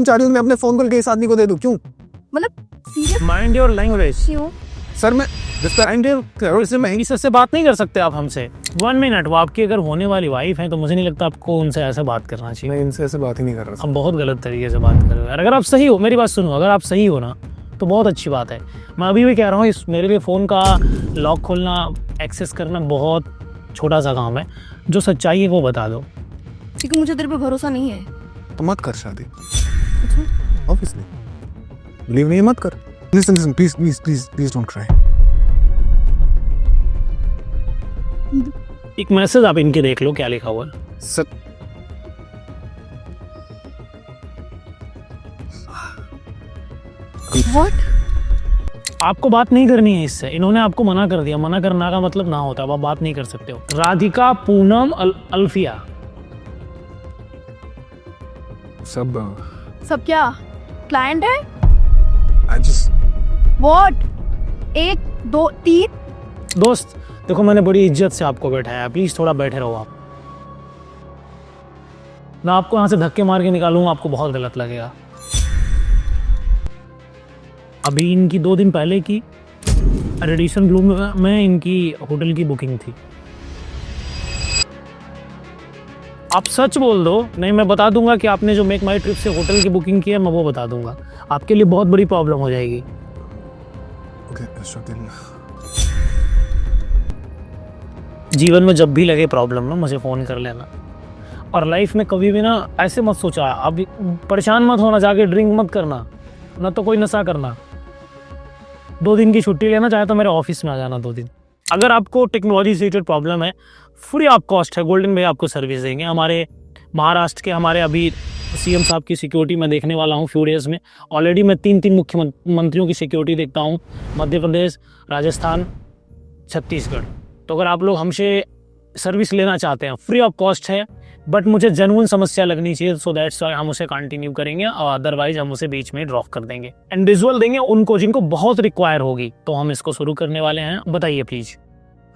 तुम चाह रही हो मैं अपने फोन को लेके इस आदमी को दे दूं? क्यों? मतलब सीरियस माइंड योर लैंग्वेज क्यों? सर मैं माइंड योर इससे महंगी से बात नहीं कर सकते आप हमसे। 1 मिनट, वो आपकी अगर होने वाली वाइफ है तो मुझे नहीं लगता आपको उनसे ऐसे बात करना चाहिए। मैं इनसे ऐसे बात ही नहीं कर रहा। आप बहुत गलत तरीके से बात कर रहे हो यार। अगर आप सही हो, मेरी बात सुनो, अगर आप सही हो ना तो बहुत अच्छी बात है। मैं अभी भी कह रहा हूँ, इस मेरे लिए फ़ोन का लॉक खोलना, एक्सेस करना बहुत छोटा सा काम है। जो सच्चाई है वो बता दो। क्योंकि मुझे तेरे पे भरोसा नहीं है। तो मत कर शादी, ऑब्वियसली बिलीव नहीं, मत कर। Listen please please please please don't cry. एक मैसेज आप इनके देख लो क्या लिखा हुआ है। Sir what? आपको बात नहीं करनी है इससे, इन्होंने आपको मना कर दिया। मना करना का मतलब ना होता, आप बात नहीं कर सकते हो। राधिका पूनम अल्फिया। सब क्या क्लाइंट है? I just what? 1 2 3 दोस्त देखो, मैंने बड़ी इज्जत से आपको बैठाया, प्लीज थोड़ा बैठे रहो आप। मैं आपको यहाँ से धक्के मार के निकालूंगा, आपको बहुत गलत लगेगा। अभी इनकी 2 दिन पहले की रेडिसन ब्लू में इनकी होटल की बुकिंग थी। आप सच बोल दो, नहीं मैं बता दूंगा कि आपने जो मेक माई ट्रिप से होटल की बुकिंग की है, मैं वो बता दूंगा। आपके लिए बहुत बड़ी प्रॉब्लम हो जाएगी। जीवन में जब भी लगे प्रॉब्लम ना, मुझे फ़ोन कर लेना। और लाइफ में कभी भी ना ऐसे मत सोचा, अब परेशान मत होना, जाके ड्रिंक मत करना, ना तो कोई नशा करना। 2 दिन की छुट्टी लेना, चाहे तो मेरे ऑफिस में आ जाना 2 दिन। अगर आपको टेक्नोलॉजी से रिलेटेड प्रॉब्लम है, फ्री ऑफ कॉस्ट है, गोल्डन भाई आपको सर्विस देंगे। हमारे महाराष्ट्र के हमारे अभी सीएम साहब की सिक्योरिटी मैं देखने वाला हूँ फ्यू डेज में। ऑलरेडी मैं 3 मुख्यमंत्रियों की सिक्योरिटी देखता हूँ, मध्य प्रदेश, राजस्थान, छत्तीसगढ़। तो अगर आप लोग हमसे सर्विस लेना चाहते हैं, फ्री ऑफ कॉस्ट है, बट मुझे जेन्युइन समस्या लगनी चाहिए, सो दैट्स वाई हम उसे कंटिन्यू करेंगे, और अदरवाइज हम उसे बीच में ड्रॉप कर देंगे। इंडिविजुअल देंगे उनको जिनको बहुत रिक्वायर होगी। तो हम इसको शुरू करने वाले हैं, बताइए प्लीज।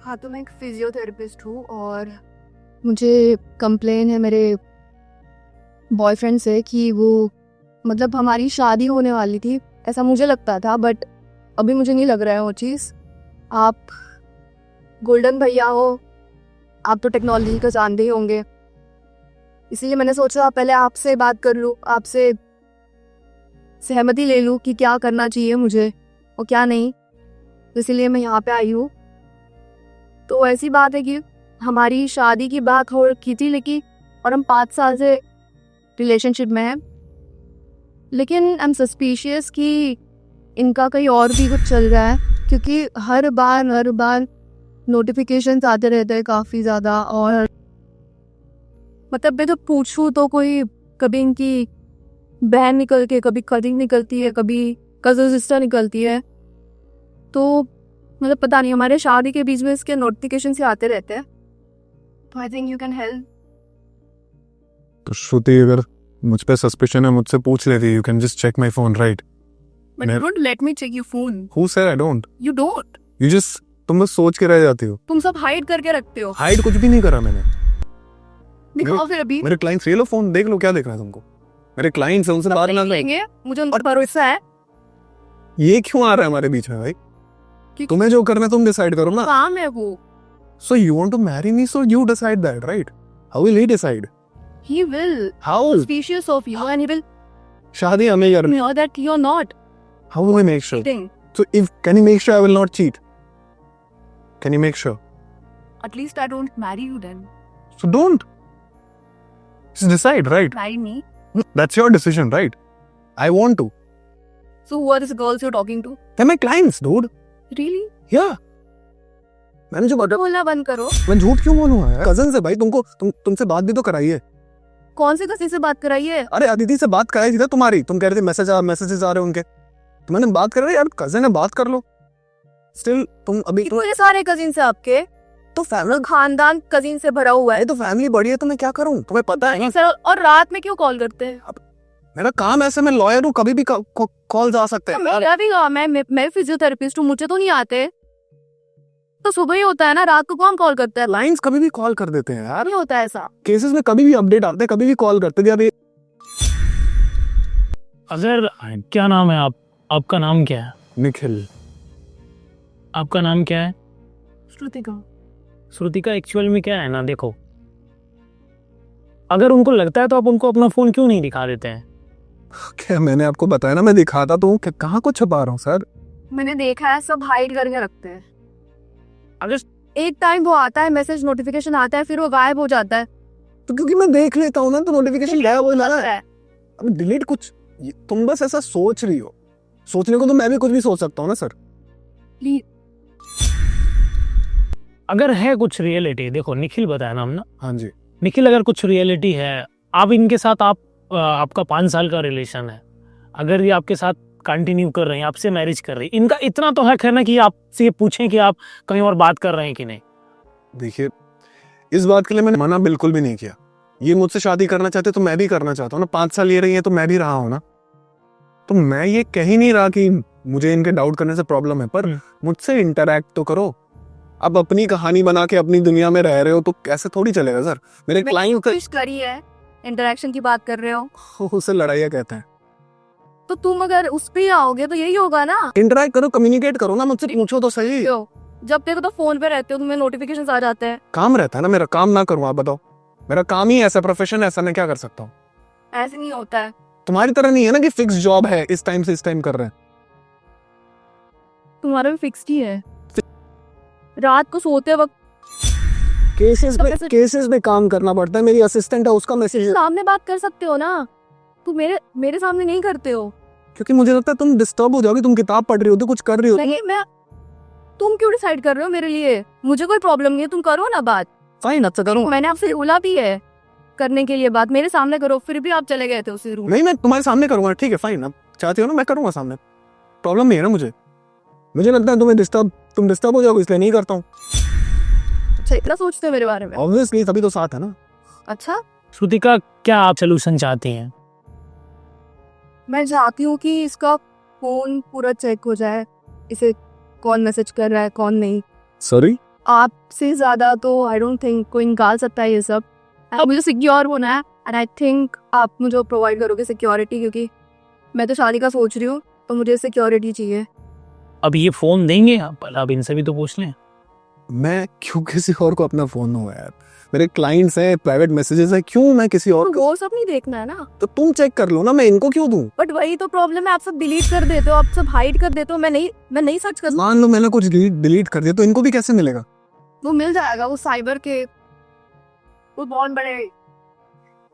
हाँ, तो मैं एक फिजियोथेरेपिस्ट हूँ और मुझे कंप्लेन है मेरे बॉयफ्रेंड से कि वो मतलब हमारी शादी होने वाली थी, ऐसा मुझे लगता था, बट अभी मुझे नहीं लग रहा है वो चीज़। आप गोल्डन भैया हो, आप तो टेक्नोलॉजी को जानते ही होंगे, इसीलिए मैंने सोचा पहले आपसे बात कर लूँ, आपसे सहमति ले लूँ कि क्या करना चाहिए मुझे और क्या नहीं। तो इसीलिए मैं यहाँ पे आई हूँ। तो ऐसी बात है कि हमारी शादी की बात हो रखी थी, लेकिन और हम 5 साल से रिलेशनशिप में हैं, लेकिन आई एम सस्पिशियस कि इनका कहीं और भी कुछ चल रहा है, क्योंकि हर बार नोटिफिकेशंस आते रहते हैं काफ़ी ज़्यादा। और मतलब मैं तो पूछूँ तो कोई कभी इनकी बहन निकल के, कभी कजिन निकलती है, कभी कज़न सिस्टर निकलती है। तो मतलब पता नहीं, हमारे शादी के बीच में इसके नोटिफिकेशन से आते रहते हैं। तो I think you can help. तो श्रुति, अगर मुझ पे सस्पिशन है मुझसे पूछ लेती। You can just check my phone, right? But you don't let me check your phone. Who said I don't? You don't. You just, तुम बस सोच के रह जाती हो। तुम सब हाइड करके रखते हो। हाइड कुछ भी नहीं करा मैंने। दिखाओ फिर अभी। मेरे क्लाइंट्स, ले लो फोन, देख लो क्या देखना है तुमको। मेरे क्लाइंट्स हैं, उनसे बात ना लेंगे, मुझे उन पर भरोसा है। ये क्यों आ रहा है हमारे बीच में भाई? क्योंकि तुम्हें जो करना है तुम डिसाइड करो ना। काम है वो। So you want to marry me, so you decide that, right? How will he decide? He will. How? Suspicious of you and he will शादी हमें करनी। know that you're not How will I make sure? cheating. So if can you make sure I will not cheat? Can you make sure? At least I don't marry you then. So don't. Just decide, right? Marry me. That's your decision, right? I want to. So who are these girls you're talking to? They're my clients, dude. Really? Yeah. मैंने जो बता, बोलना बंद करो। मैं झूठ क्यों बोलूंगा यार? कजन से भाई, तुमसे बात भी तो कराई है। कौन से किसी से बात कराई है? अरे अदिति से बात कराई थी ना तुम्हारी। तुम कह रहे थे मैसेजेस आ रहे उनके, तो मैंने बात कर रहे यार, कजन है, बात कर लो। स्टिल तुम अभी इतने सारे कजिन से आपके, तो फैमिली खानदान कजिन से भरा हुआ है। तो फैमिली बड़ी है, तो मैं क्या करूं? तुम्हें पता है सर, और रात में क्यों कॉल करते हैं? मेरा काम ऐसे, मैं लॉयर हूँ, कभी भी कॉल आ सकते हैं। मेरा भी काम है, मैं फिजियोथेरेपिस्ट हूँ, मुझे तो नहीं आते। तो सुबह ही होता है ना, रात को कौन कॉल करता है? लाइंस कभी भी कॉल कर देते हैं यार। नहीं होता है ऐसा। केसेस में कभी भी अपडेट आते हैं, कभी भी कॉल करते हैं। अभी अगर क्या नाम है आपका नाम क्या है? निखिल। आपका नाम क्या है? श्रुतिका। श्रुतिका, एक्चुअल में क्या है ना, देखो, अगर उनको लगता है तो आप उनको अपना फोन क्यों नहीं दिखा देते हैं? क्या मैंने आपको बताया ना, मैं दिखाता तो हूँ, कहाँ को छुपा रहा हूँ सर। मैंने देखा है सब हाइड करके रखते हैं। अगर एक टाइम वो आता है, मैसेज नोटिफिकेशन आता है, फिर वो गायब हो जाता है। तो क्योंकि मैं देख लेता हूँ ना, तो नोटिफिकेशन गायब हो जाता है। है। अब डिलीट कुछ, तुम बस ऐसा सोच रही हो। सोचने को तो मैं भी कुछ भी सोच सकता हूँ ना सर। अगर है कुछ रियलिटी, देखो निखिल बताया नाम ना, हाँ जी। निखिल, अगर कुछ रियलिटी है, आप इनके साथ आपका 5 साल का रिलेशन है, अगर ये आपके साथ कंटिन्यू कर रहे हैं, आपसे मैरिज कर रही है, इनका इतना तो हक है ना कि आपसे ये पूछें कि आप कहीं और बात कर रहे हैं कि नहीं। देखिए, इस बात के लिए मैंने मना बिल्कुल भी नहीं किया। ये मुझसे शादी करना चाहते तो मैं भी करना चाहता हूँ ना। 5 साल ये रही है तो मैं भी रहा हूँ ना। तो मैं ये कह ही नहीं रहा कि मुझे इनके डाउट करने से प्रॉब्लम है, पर मुझसे इंटरैक्ट तो करो। अब अपनी कहानी बना के अपनी दुनिया में रह रहे हो तो कैसे थोड़ी चलेगा सर। मेरे क्लाइंट कोशिश करी है, इंटरेक्शन की बात कर रहे हो, उसे लड़ाइयाँ कहते हैं। तो तुम अगर उस पे आओगे तो यही होगा ना। इंटरैक्ट करो, कम्युनिकेट करो ना, मुझसे पूछो तो सही। क्यों? जब देखो तो फोन पे रहते हो, तुम्हें नोटिफिकेशंस आ जाते हैं। काम रहता है ना मेरा, काम ना करूँ? आप बताओ, मेरा काम ही ऐसा, प्रोफेशन ऐसा, मैं क्या कर सकता हूँ? ऐसे नहीं होता है। तुम्हारी तरह नहीं है ना कि फिक्स जॉब है, इस टाइम से इस टाइम कर रहे हैं। तुम्हारा भी फिक्स्ड ही है। रात को सोते वक्त केसेस में काम करना पड़ता है। मेरी असिस्टेंट है, उसका मैसेज। सामने बात कर सकते हो ना, तुम मेरे सामने नहीं करते हो। क्योंकि मुझे लगता है तुम डिस्टर्ब हो जाओगे। तुम किताब पढ़ रही हो तो कुछ कर रही हो। नहीं, तुम क्यों डिसाइड कर रहे हो मेरे लिए? मुझे कोई प्रॉब्लम नहीं है, तुम करो ना बात। फाइन, अच्छा करूँ। मैंने आपसे बोला भी है करने के लिए बात, मेरे सामने करो, फिर भी आप चले गए थे उसी रूम। नहीं, मैं तुम्हारे सामने करूंगा, ठीक है फाइन। अब चाहती हो ना, मैं करूंगा सामने, प्रॉब्लम नहीं है ना मुझे लगता है तुम डिस्टर्ब हो जाओगे, इसलिए नहीं करता हूँ। अच्छा, इतना सोचते हो मेरे बारे में? ऑब्वियसली, तभी तो साथ है ना। अच्छा, श्रुतिका, क्या आप सोल्यूशन चाहती हैं? मैं चाहती हूँ कि इसका फोन पूरा चेक हो जाए, इसे कौन मैसेज कर रहा है कौन नहीं। सॉरी, आपसे ज्यादा तो आई डोंट थिंक कोई निकाल सकता है ये सब। अब मुझे सिक्योर होना है, एंड आई थिंक आप मुझे प्रोवाइड करोगे सिक्योरिटी, क्योंकि मैं तो शादी का सोच रही हूँ, तो मुझे सिक्योरिटी चाहिए। अब ये फोन देंगे आप? पहले आप इनसे भी तो पूछ लें। मैं क्यों किसी और को अपना फोन दूंगा यार? मेरे क्लाइंट्स हैं, प्राइवेट मैसेजेस हैं, क्यों मैं किसी और को? वो सब नहीं देखना है ना। तो तुम चेक कर लो ना, मैं इनको क्यों दूं? बट वही तो प्रॉब्लम है, आप सब डिलीट कर देते हो, आप सब हाइड कर देते हो। मैं नहीं सर्च कर। मान लो मैंने कुछ डिलीट कर दिया तो इनको भी कैसे मिलेगा? वो मिल जाएगा, वो साइबर के वो बॉन्ड बने।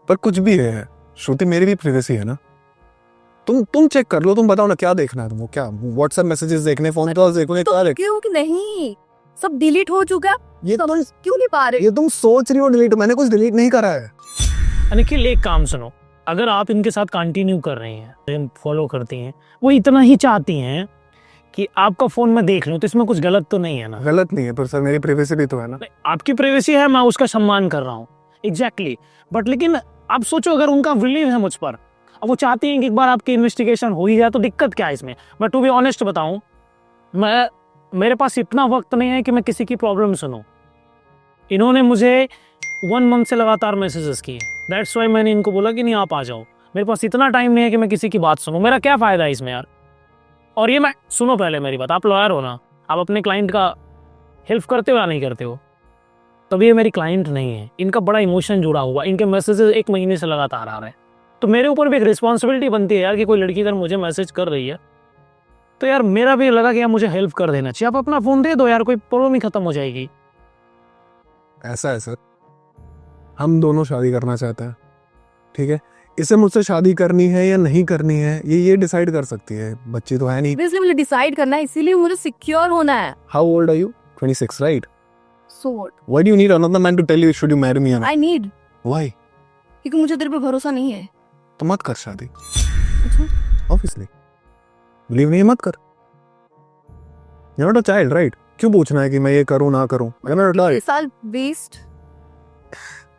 पर कुछ भी है श्रुति, मेरी भी प्राइवेसी है ना। तुम चेक कर लो, तुम बताओ ना क्या देखना है तुमको? क्या व्हाट्सएप मैसेजेस देखने, फोन कॉल्स देखने? तो क्यों कि नहीं, सब डिलीट हो चुका। ये तो क्यों नहीं पा रहे? ये तुम सोच रही हो डिलीट, मैंने कुछ डिलीट नहीं करा है। निखिल, एक काम सुनो, अगर आप इनके साथ कंटिन्यू कर रही हैं, फॉलो करती हैं, वो इतना ही चाहती हैं कि आपका फोन मैं देख लूं, तो इसमें कुछ गलत तो नहीं है ना? गलत नहीं है, पर सर मेरी प्राइवेसी भी तो है ना। आपकी प्राइवेसी है, मैं उसका सम्मान कर रहा हूँ, एग्जैक्टली। बट लेकिन आप सोचो, अगर उनका बिलीव है मुझ पर, अब वो चाहती हैं कि एक बार आपकी इन्वेस्टिगेशन हो ही जाए, तो दिक्कत क्या है इसमें? मैं टू बी ऑनेस्ट बताऊं, मेरे पास इतना वक्त नहीं है कि मैं किसी की प्रॉब्लम सुनूं। इन्होंने मुझे 1 मंथ से लगातार मैसेजेस किए, दैट्स वाई मैंने इनको बोला कि नहीं आप आ जाओ। मेरे पास इतना टाइम नहीं है कि मैं किसी की बात सुनूं। मेरा क्या फ़ायदा है इसमें यार? और ये मैं सुनो पहले मेरी बात, आप लॉयर हो ना, आप अपने क्लाइंट का हेल्प करते हो या नहीं करते हो? तब ये मेरी क्लाइंट नहीं है, इनका बड़ा इमोशन जुड़ा हुआ, इनके मैसेजेस 1 महीने से लगातार आ रहे हैं। तो मेरे ऊपर भी एक रिस्पॉन्सिबिलिटी बनती है यार कि कोई लड़की अगर मुझे मैसेज कर रही है तो यार मेरा भी लगा कि यार मुझे हेल्प कर देना चाहिए। आप अपना फ़ोन दे दो यार, कोई प्रॉब्लम ही खत्म हो जाएगी। ऐसा है सर, हम दोनों शादी करना चाहते हैं, ठीक है? इसे मुझसे शादी करनी है या नहीं करनी है ये डिसाइड कर सकती है, बच्ची तो है नहीं। इसलिए मुझे डिसाइड करना है, इसीलिए मुझे सिक्योर होना है। How old are you? 26, right? So what? Why do you need another man to tell you should you marry me? I need, why? क्योंकि मुझे तेरे पे भरोसा नहीं है। तो मत कर शादी, ऑब्वियसली। बिलीव नहीं, मत कर। You not a child, right? क्यों पूछना है कि मैं ये करूं ना करूं? यू नॉट अ साल वेस्ट।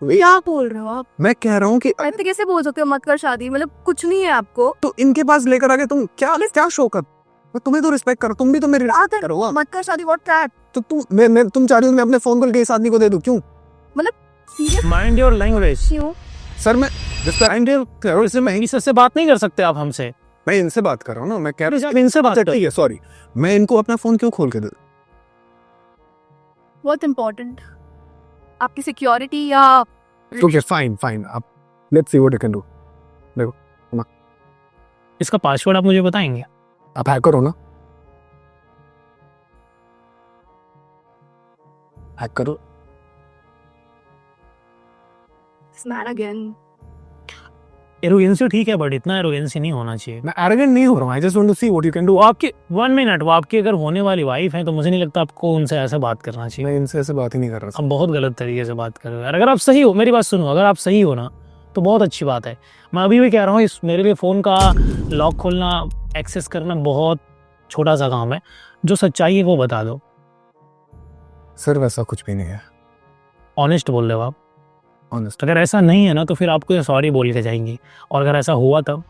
क्या बोल रहे हो आप? मैं कह रहा हूँ कि ऐसे कैसे बोल सकते हो मत कर शादी? मतलब कुछ नहीं है आपको तो इनके पास लेकर आके तुम क्या शो कर? मैं तुम्हें तो रिस्पेक्ट करो, तुम भी तो मेरी रिस्पेक्ट करो। मत कर शादी, व्हाट दैट? तो तुम चाह रही हो मैं अपने फोन कॉल के इस आदमी को दे दूं? क्यों? मतलब सीरियस माइंड योर लैंग्वेज क्यों? सर मैं इससे बात नहीं कर सकते आप हमसे। मैं इनसे बात कर रहा हूँ ना, मैं कह रहा आप इनसे बात हूँ कर। ठीक है सॉरी, मैं इनको अपना फोन क्यों खोल के दे? बहुत इम्पोर्टेंट, आपकी सिक्योरिटी या ओके फाइन फाइन, आप let's see what you can do. इसका पासवर्ड आप मुझे बताएंगे? आप हैकर हो ना? हैक करो। this man again. एरोगेंसी ठीक है, बट इतना एरोगेंसी नहीं होना चाहिए। मैं एरोगेंट नहीं हो रहा हूँ, I just want to see what you can do. वो आपकी 1 मिनट, वो आपकी अगर होने वाली वाइफ है तो मुझे नहीं लगता आपको उनसे ऐसे बात करना चाहिए। मैं इनसे ऐसे बात ही नहीं कर रहा आप बहुत गलत तरीके से बात कर रहे हो यार। अगर आप सही हो, मेरी बात सुनो, अगर आप सही हो ना तो बहुत अच्छी बात है। मैं अभी भी कह रहा हूँ, इस मेरे लिए फ़ोन का लॉक खोलना, एक्सेस करना बहुत छोटा सा काम है। जो सच्चाई है वो बता दो। सर वैसा कुछ भी नहीं है, ऑनेस्ट बोल रहे हो आप? ऑनेस्ट। अगर ऐसा नहीं है ना तो फिर आपको सॉरी बोल के जाएंगी, और अगर ऐसा हुआ तब?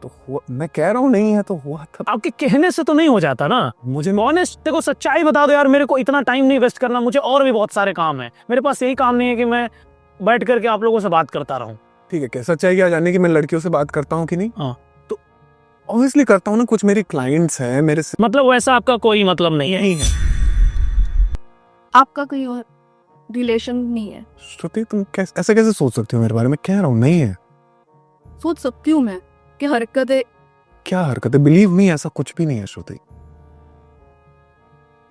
तो हुआ, मैं कह रहा हूँ नहीं है तो हुआ था। आपके कहने से तो नहीं हो जाता ना। मुझे ऑनेस्ट, देखो सच्चाई बता दो यार, मेरे को इतना टाइम नहीं वेस्ट करना, मुझे और भी बहुत सारे काम है। मेरे पास यही काम नहीं है कि मैं बैठ करके आप लोगों से बात करता रहूं। ठीक है, क्या सच्चाई क्या जानने की मैं लड़कियों से बात करता हूँ कि नहीं? हाँ। तो ऑब्वियसली करता हूँ ना, कुछ मेरी क्लाइंट्स हैं मेरे से। मतलब वैसा आपका कोई मतलब नहीं है? यही है। आपका कोई और रिलेशन नहीं है? श्रुति तुम कैसे ऐसे कैसे सोच सकती हो मेरे बारे में? कह रहा हूँ नहीं है। सोच सकती हूँ मैं कि हरकतें क्या हरकत है? बिलीव मी, ऐसा कुछ भी नहीं है श्रुति।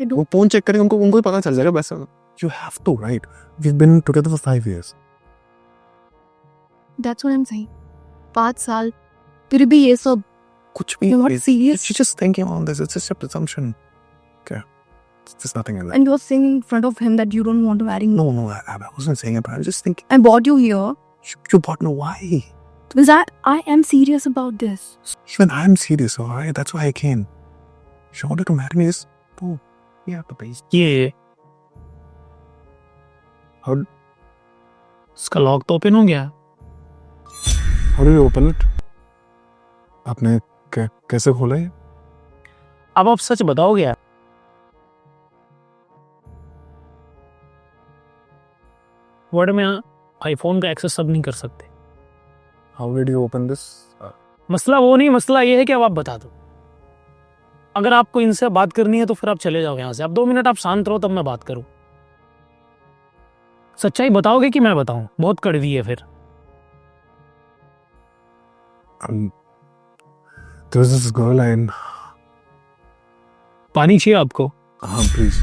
ये वो फोन चेक करेंगे, उनको ही पता चल जाएगा। वैसे you have to right, we have been together for 5 years। That's what I'm saying. 5 साल फिर भी ये सब कुछ भी you're not serious She's just thinking on this, it's just a presumption। Okay, there's nothing in that। and you're saying in front of him that you don't want to marry me. No, I wasn't saying it, but I was just thinking, I brought you here you bought me, why? because I am serious about this. Even I'm serious, alright? That's why I came. She wanted to marry me, just, oh, yeah, the base। ये How इसका lock तो open हो गया। did you open it? आपने कैसे खोला ये? अब आप सच बताओगे यार? वर्ड में आईफोन का एक्सेस सब नहीं कर सकते। How did you open this? मसला वो नहीं, मसला ये है कि अब आप बता दो। अगर आपको इनसे बात करनी है तो फिर आप चले जाओ यहाँ से। अब 2 मिनट आप शांत रहो, तब मैं बात करूं। सच्चाई बताओगे कि मैं बताऊं? बहुत कड़वी है फिर। There was this girl and पानी चाहिए आपको? हाँ प्लीज।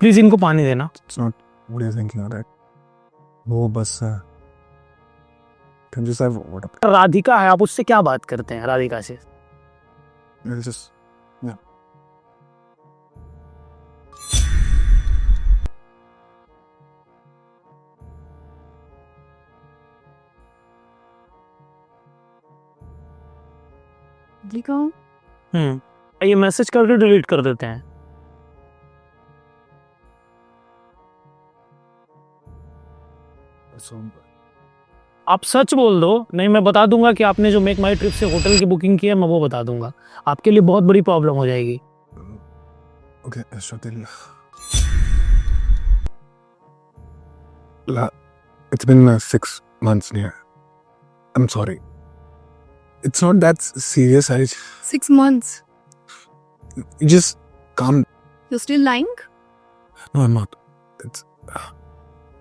प्लीज इनको पानी देना। It's not what you're thinking of that। वो बस can you say what up? Radhika है, आप उससे क्या बात करते हैं? राधिका से It's just yeah। देखो ये मैसेज करके डिलीट कर देते हैं। आप सच बोल दो, नहीं मैं बता दूंगा कि आपने जो मेक माई ट्रिप से होटल की बुकिंग की है, मैं वो बता दूंगा। आपके लिए बहुत बड़ी प्रॉब्लम हो जाएगी। Okay, Shruti, it's been 6 months now। I'm sorry। It's not that serious। 6 months. You just calm। You're still lying? No, I'm not।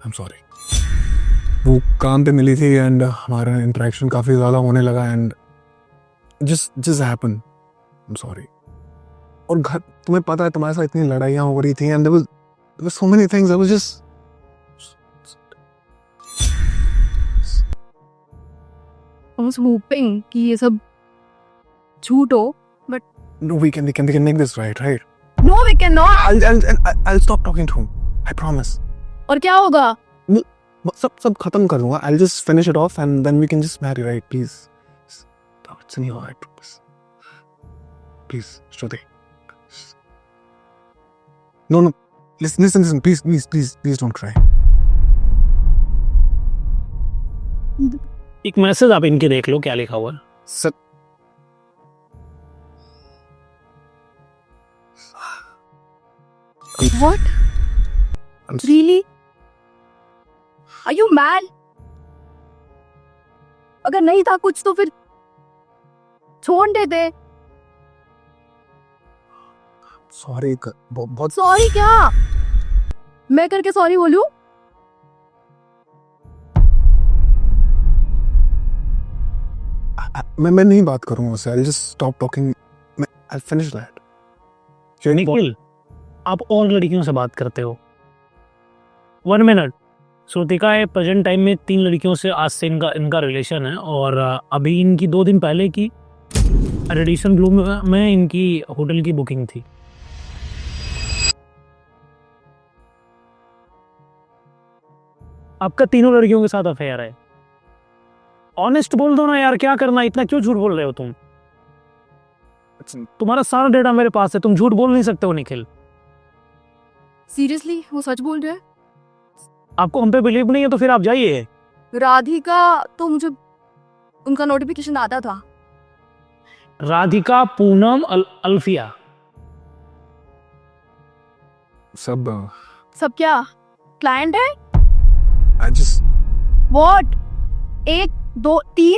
I'm sorry। वो काम पे मिली थी एंड हमारा इंटरेक्शन काफी ज्यादा होने लगा and just happened। I'm sorry। और घर, तुम्हें पता है तुम्हारे साथ इतनी लड़ाइयाँ हो रही थी and there was so many things। I was just I was hoping कि ये सब झूठ हो, but no, we can make this right। no, we cannot. I'll stop talking to him। I promise। और क्या होगा? सब खत्म कर दूंगा। I'll just finish it off and then we can just marry, right? Please। It's in your heart, promise। Please, Shruti। No, listen, please don't cry। एक message आप इनके देख लो, क्या लिखा हुआ है। Sir What? Really? Are you mad? अगर नहीं था कुछ तो फिर छोड़ देते। सॉरी, बहुत सॉरी क्या? मैं करके सॉरी बोलूं? मैं नहीं बात करूंगा उससे। I just stop talking. I finish that. Nikhil, आप और लड़कियों से बात करते हो। 1 मिनट। श्रुतिका है प्रेजेंट टाइम में 3 लड़कियों से आज से इनका रिलेशन है, और अभी इनकी 2 दिन पहले की रेडिसन ब्लू में इनकी होटल की बुकिंग थी। आपका तीनों लड़कियों के साथ अफेयर है। ऑनेस्ट बोल दो ना यार, क्या करना, इतना क्यों झूठ बोल रहे हो तुम? तुम्हारा सारा डेटा मेरे पास है, तुम झूठ बोल नहीं सकते हो निखिल। सीरियसली वो सच बोल रहे हैं? आपको हम पे बिलीव नहीं है तो फिर आप जाइए। राधिका तो मुझे उनका नोटिफिकेशन आता था। राधिका, पूनम, अल्फिया, सब क्या क्लाइंट है? I just what? 1 2 3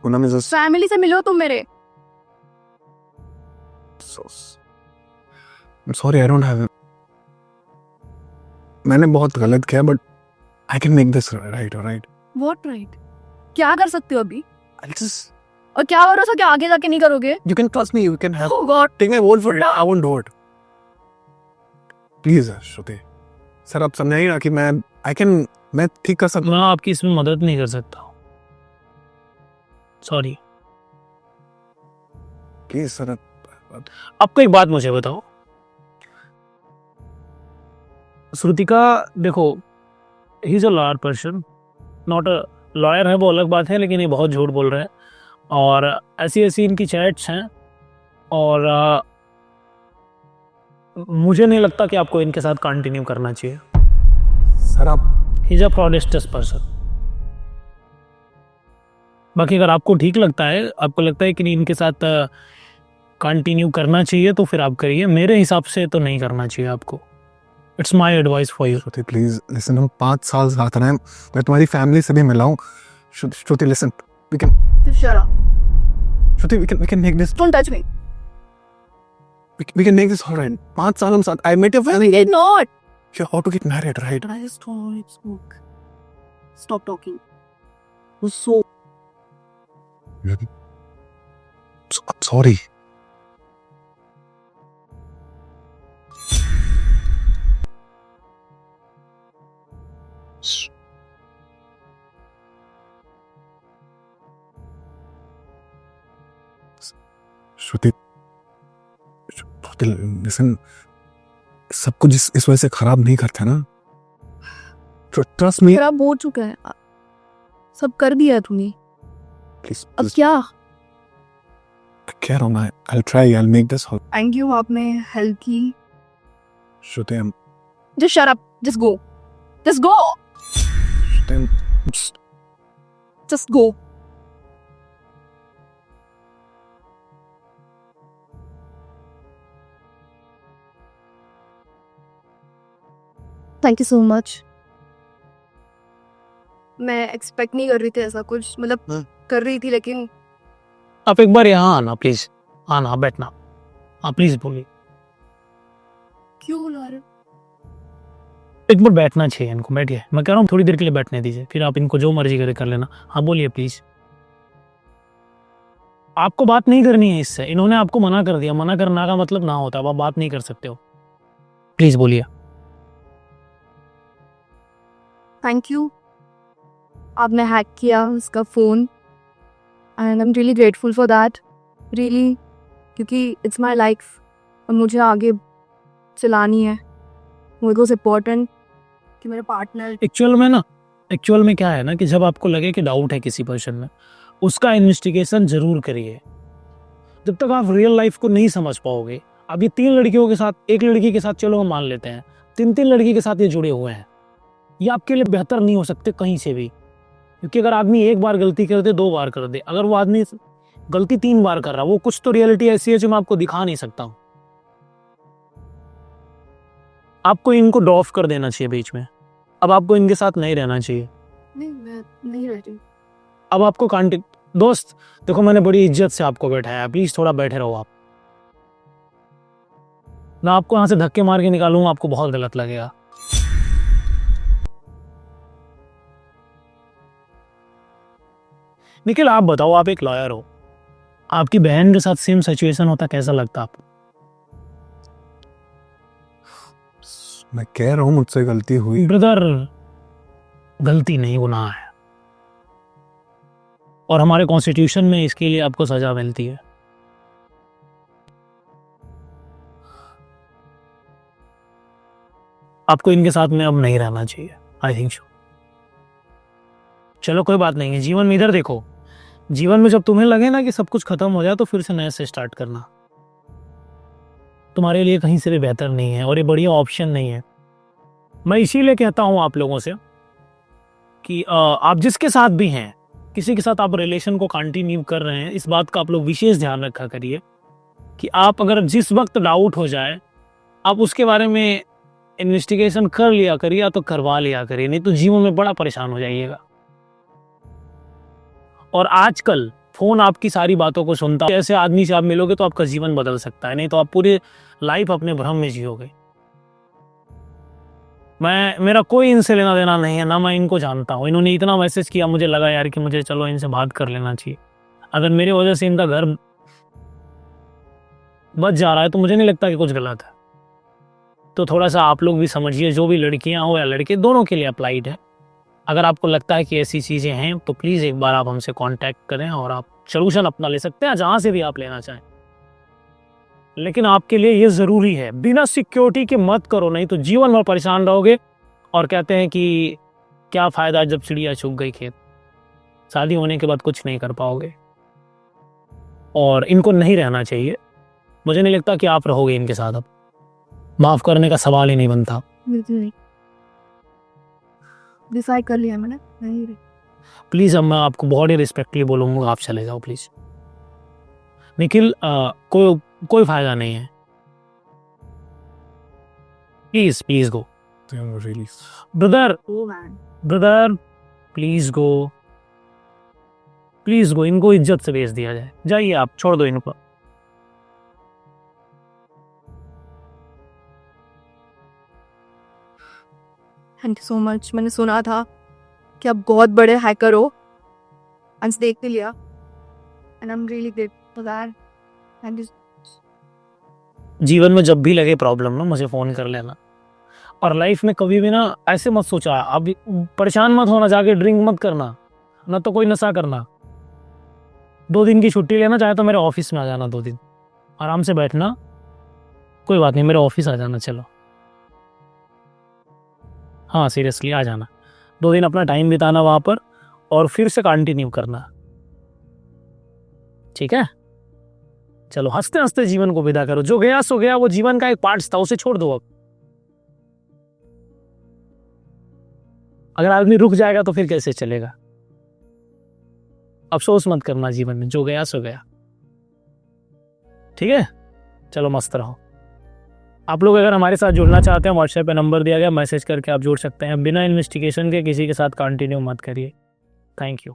Poonam is family से मिलो तुम मेरे। Sorry, I don't have. मैंने बहुत गलत किया, but I can make this right. Right? What right? क्या कर सकते हो अभी? आई जस्ट और क्या भरोसा कि आगे जाके नहीं करोगे? You can trust me, you can have Oh God. Take my word for it. I won't do it. Please Shruti sir, आप समझाइए ना कि मैं ठीक कर सकता मैं आपकी इसमें मदद नहीं कर सकता। सॉरी। Please sir. आपको एक बात मुझे बताओ, श्रुतिका देखो, he is a lawyer person, not a lawyer है वो अलग बात है, लेकिन ये बहुत झूठ बोल रहे हैं और ऐसी ऐसी इनकी चैट्स हैं, और मुझे नहीं लगता कि आपको इनके साथ कंटिन्यू करना चाहिए। सर आप ही इज अ फ्रॉडेस्टस पर्सन। बाकी अगर आपको ठीक लगता है, आपको लगता है कि नहीं इनके साथ कंटिन्यू करना चाहिए, तो फिर आप करिए। मेरे हिसाब से तो नहीं करना चाहिए आपको। It's my advice for you. Shruti please listen, हम 5 साल साथ रहे हैं, मैं तुम्हारी फैमिली से भी मिला हूँ। Shruti listen, we can Shut up. Shruti we can make this Don't touch me. We can make this alright. 5 साल हम साथ, I met your family, Did not. You how to get married, right? I just told you to smoke. Stop talking. So sorry. Shruti listen, सब कुछ इस वजह से खराब नहीं करते ना। ट्रस्ट मी खराब हो चुका है, सब कर दिया तूने। प्लीज। अब क्या? कह रहा हूँ मैं, I try, I make this. Thank you, आपने हेल्प की। श्रुति Just shut up. Just go. Just go. Just go. Thank you so much. मैं एक्सपेक्ट नहीं कर रही थी ऐसा कुछ, मतलब हाँ। कर रही थी लेकिन आप एक बार यहाँ आना प्लीज, आना, बैठना। हाँ प्लीज बोलिए। क्यों बुला रहे हो? एक बार बैठना चाहिए इनको, बैठिए। मैं कह रहा हूँ थोड़ी देर के लिए बैठने दीजिए, फिर आप इनको जो मर्जी करे कर लेना। हाँ बोलिए प्लीज। आपको बात नहीं करनी है इससे, इन्होंने आपको मना कर दिया। मना करना का मतलब ना होता, अब आप बात नहीं कर सकते हो। प्लीज बोलिए। थैंक यू, आपने हैक किया उसका phone and I am really grateful for that, really, क्योंकि इट्स माई लाइफ और मुझे आगे चलानी है। मुझे वॉज इम्पोर्टेंट कि मेरे पार्टनर। एक्चुअल में क्या है ना, कि जब आपको लगे कि डाउट है किसी पर्सन में, उसका इन्वेस्टिगेशन जरूर करिए। जब तक आप रियल लाइफ को नहीं समझ पाओगे, अब ये 3 लड़कियों के साथ, एक लड़की के साथ चलो हम मान लेते हैं, 3 लड़की के साथ ये जुड़े हुए हैं, ये आपके लिए बेहतर नहीं हो सकते कहीं से भी। क्योंकि अगर आदमी एक बार गलती कर दे, 2 बार कर दे, अगर वो आदमी गलती 3 बार कर रहा, वो कुछ तो रियलिटी ऐसी है जो मैं आपको दिखा नहीं सकता हूं। आपको इनको ड्रॉप कर देना चाहिए बीच में। अब आपको इनके साथ नहीं रहना चाहिए। नहीं, मैं नहीं रह रही। अब आपको कांटेक्ट दोस्त देखो, मैंने बड़ी इज्जत से आपको बैठाया, प्लीज थोड़ा बैठे रहो आप। ना आपको यहाँ से धक्के मार के निकालूंगा, आपको बहुत गलत लगेगा। निखिल आप बताओ, आप एक लॉयर हो, आपकी बहन के साथ सेम सिचुएशन होता कैसा लगता आपको? मैं कह रहा हूँ मुझसे गलती हुई। ब्रदर गलती नहीं, गुनाह है, और हमारे कॉन्स्टिट्यूशन में इसके लिए आपको सजा मिलती है। आपको इनके साथ में अब नहीं रहना चाहिए, आई थिंक सो। चलो कोई बात नहीं है, जीवन में इधर देखो, जीवन में जब तुम्हें लगे ना कि सब कुछ खत्म हो जाए तो फिर से नए से स्टार्ट करना तुम्हारे लिए कहीं से भी बेहतर नहीं है और ये बढ़िया ऑप्शन नहीं है। मैं इसीलिए कहता हूं आप लोगों से कि आप जिसके साथ भी हैं, किसी के साथ आप रिलेशन को कंटिन्यू कर रहे हैं, इस बात का आप लोग विशेष ध्यान रखा करिए कि आप अगर जिस वक्त डाउट हो जाए आप उसके बारे में इन्वेस्टिगेशन कर लिया करिए, या तो करवा लिया करिए, नहीं तो जीवन में बड़ा परेशान हो जाइएगा। और आजकल फोन आपकी सारी बातों को सुनता है, ऐसे आदमी से आप मिलोगे तो आपका जीवन बदल सकता है, नहीं तो आप पूरी लाइफ अपने भ्रम में जियोगे। मेरा कोई इनसे लेना देना नहीं है, ना मैं इनको जानता हूँ। इन्होंने इतना मैसेज किया, मुझे लगा यार कि मुझे चलो इनसे बात कर लेना चाहिए। अगर मेरे वजह से इनका घर बच जा रहा है तो मुझे नहीं लगता कि कुछ गलत है। तो थोड़ा सा आप लोग भी समझिए, जो भी लड़कियां हो या लड़के, दोनों के लिए अप्लाइड है। अगर आपको लगता है कि ऐसी चीज़ें हैं तो प्लीज़ एक बार आप हमसे कांटेक्ट करें और आप सोल्यूशन अपना ले सकते हैं, जहाँ से भी आप लेना चाहें। लेकिन आपके लिए ये ज़रूरी है, बिना सिक्योरिटी के मत करो, नहीं तो जीवन भर परेशान रहोगे। और कहते हैं कि क्या फ़ायदा जब चिड़िया चुग गई खेत, शादी होने के बाद कुछ नहीं कर पाओगे। और इनको नहीं रहना चाहिए, मुझे नहीं लगता कि आप रहोगे इनके साथ। अब माफ़ करने का सवाल ही नहीं बनता। बिल्कुल नहीं, डिसाइड कर लिया मैंने, नहीं रही। प्लीज़ अब मैं आपको बहुत ही रिस्पेक्टली बोलूँगा, आप चले जाओ प्लीज़। निखिल कोई फायदा नहीं है, please please go brother, brother please go, please go. इनको इज्जत से भेज दिया जाए, जाइए आप, छोड़ दो इनको। Thank you so much. मैंने सुना था कि आप बहुत बड़े हैकर हो, आज देख भी लिया, and I am really grateful for that. Thank you. जीवन में जब भी लगे प्रॉब्लम ना, मुझे फ़ोन कर लेना। और लाइफ में कभी भी ना ऐसे मत सोचा, अब परेशान मत होना, जाके ड्रिंक मत करना, ना तो कोई नशा करना। 2 दिन की छुट्टी लेना, चाहे तो मेरे ऑफिस में आ जाना, 2 दिन आराम से बैठना, कोई बात नहीं, मेरे ऑफिस आ जाना। चलो हाँ सीरियसली आ जाना, 2 दिन अपना टाइम बिताना वहाँ पर और फिर से कंटिन्यू करना, ठीक है? चलो हंसते हंसते जीवन को विदा करो, जो गया सो गया, वो जीवन का एक पार्ट था, उसे छोड़ दो। अब अगर आदमी रुक जाएगा तो फिर कैसे चलेगा? अफसोस मत करना जीवन में, जो गया सो गया, ठीक है? चलो मस्त रहो। आप लोग अगर हमारे साथ जुड़ना चाहते हैं, व्हाट्सएप पे नंबर दिया गया, मैसेज करके आप जुड़ सकते हैं। बिना इन्वेस्टिगेशन के किसी के साथ कंटिन्यू मत करिए। Thank you.